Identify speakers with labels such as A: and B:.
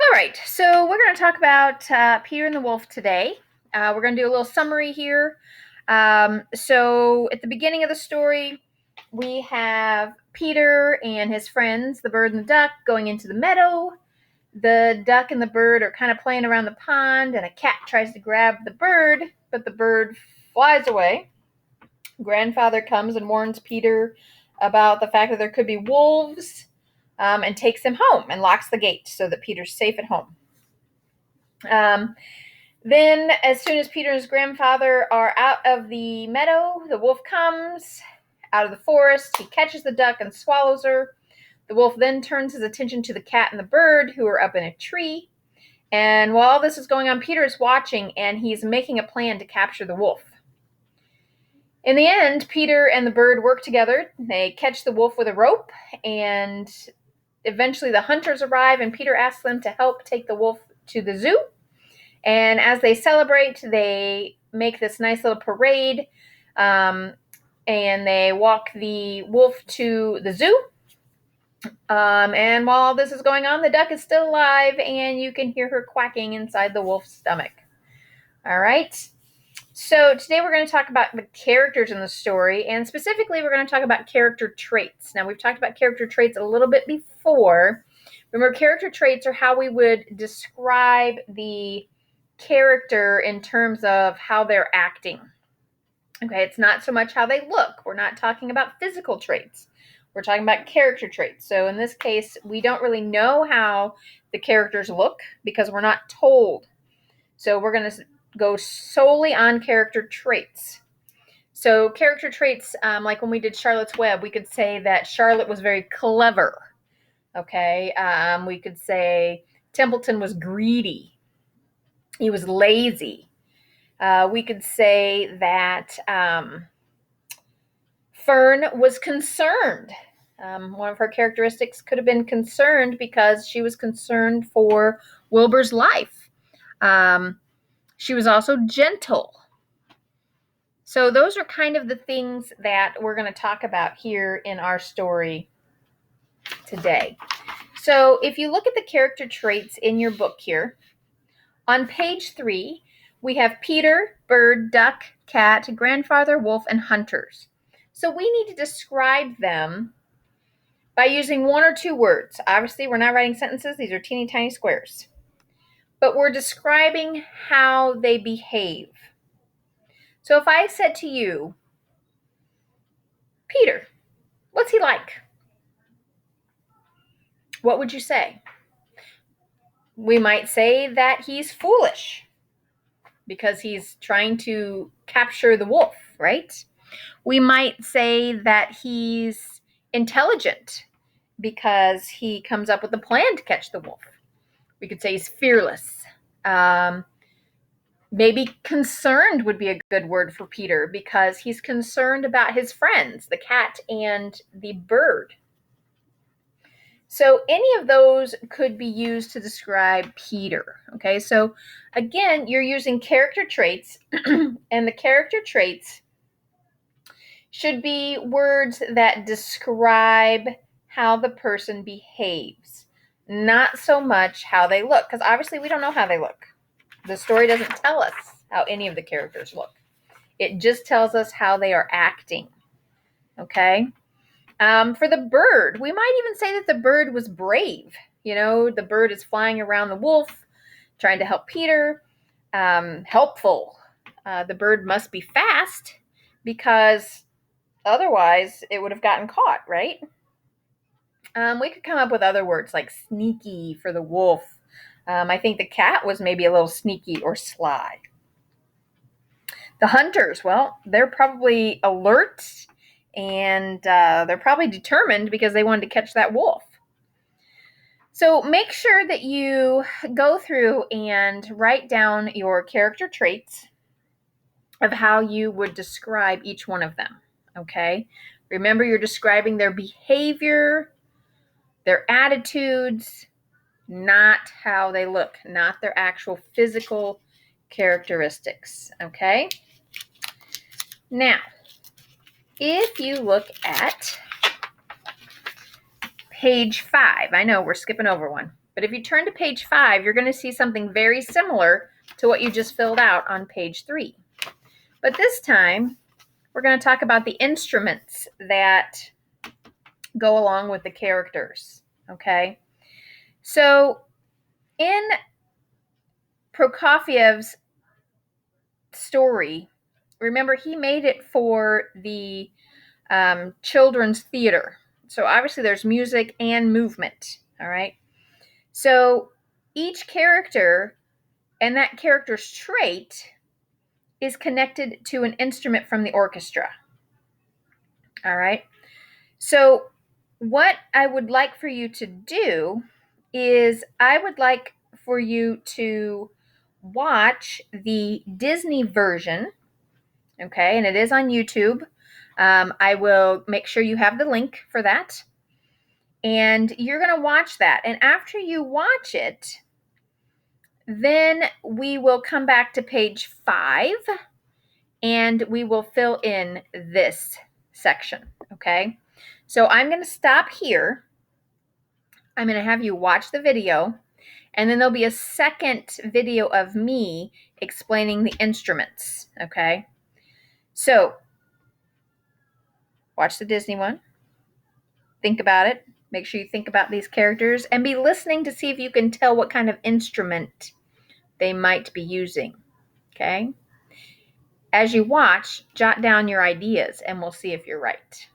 A: All right, so we're going to talk about Peter and the Wolf today. We're going to do a little summary here. So at the beginning of the story, we have Peter and his friends, the bird and the duck, going into the meadow. The duck and the bird are kind of playing around the pond, and a cat tries to grab the bird, but the bird flies away. Grandfather comes and warns Peter about the fact that there could be wolves, and takes him home and locks the gate so that Peter's safe at home. Then, as soon as Peter and his grandfather are out of the meadow, the wolf comes out of the forest. He catches the duck and swallows her. The wolf then turns his attention to the cat and the bird, who are up in a tree. And while all this is going on, Peter is watching, and he's making a plan to capture the wolf. In the end, Peter and the bird work together. They catch the wolf with a rope, and eventually the hunters arrive, and Peter asks them to help take the wolf to the zoo. And as they celebrate, they make this nice little parade, and they walk the wolf to the zoo. And while all this is going on, the duck is still alive, and you can hear her quacking inside the wolf's stomach. All right. So today we're going to talk about the characters in the story, and specifically we're going to talk about character traits. Now, we've talked about character traits a little bit before. Remember, character traits are how we would describe the character in terms of how they're acting. Okay, it's not so much how they look. We're not talking about physical traits. We're talking about character traits. So in this case, we don't really know how the characters look because we're not told. So we're going to go solely on character traits. So character traits, like when we did Charlotte's Web, we could say that Charlotte was very clever. Okay, we could say Templeton was greedy. He was lazy. We could say that Fern was concerned. One of her characteristics could have been concerned because she was concerned for Wilbur's life. She was also gentle. So those are kind of the things that we're going to talk about here in our story today. So if you look at the character traits in your book here, on page 3, we have Peter, bird, duck, cat, grandfather, wolf, and hunters. So we need to describe them by using one or two words. Obviously, we're not writing sentences. These are teeny tiny squares. But we're describing how they behave. So if I said to you, Peter, what's he like? What would you say? We might say that he's foolish because he's trying to capture the wolf, right? We might say that he's intelligent because he comes up with a plan to catch the wolf. We could say he's fearless. Maybe concerned would be a good word for Peter because he's concerned about his friends, the cat and the bird. So any of those could be used to describe Peter. Okay, so again, you're using character traits, and the character traits should be words that describe how the person behaves, not so much how they look, because obviously we don't know how they look. The story doesn't tell us how any of the characters look. It just tells us how they are acting. Okay? For the bird, we might even say that the bird was brave. You know, the bird is flying around the wolf, trying to help Peter. Helpful. The bird must be fast because otherwise it would have gotten caught, right? We could come up with other words like sneaky for the wolf. I think the cat was maybe a little sneaky or sly. The hunters, well, they're probably alert and they're probably determined because they wanted to catch that wolf. So make sure that you go through and write down your character traits of how you would describe each one of them, okay? Remember, you're describing their behavior, their attitudes, not how they look, not their actual physical characteristics, okay? Now, if you look at page 5, I know we're skipping over one. But if you turn to page 5, you're going to see something very similar to what you just filled out on page 3. But this time, we're going to talk about the instruments that go along with the characters, okay? So in Prokofiev's story, remember he made it for the children's theater. So obviously there's music and movement, all right? So each character and that character's trait is connected to an instrument from the orchestra, all right? So what I would like for you to do is I would like for you to watch the Disney version, okay? And it is on YouTube. I will make sure you have the link for that. And you're going to watch that. And after you watch it, then we will come back to page 5 and we will fill in this section, okay? So I'm going to stop here. I'm going to have you watch the video, and then there'll be a second video of me explaining the instruments, okay? So watch the Disney one. Think about it. Make sure you think about these characters and be listening to see if you can tell what kind of instrument they might be using, okay? As you watch, jot down your ideas and we'll see if you're right.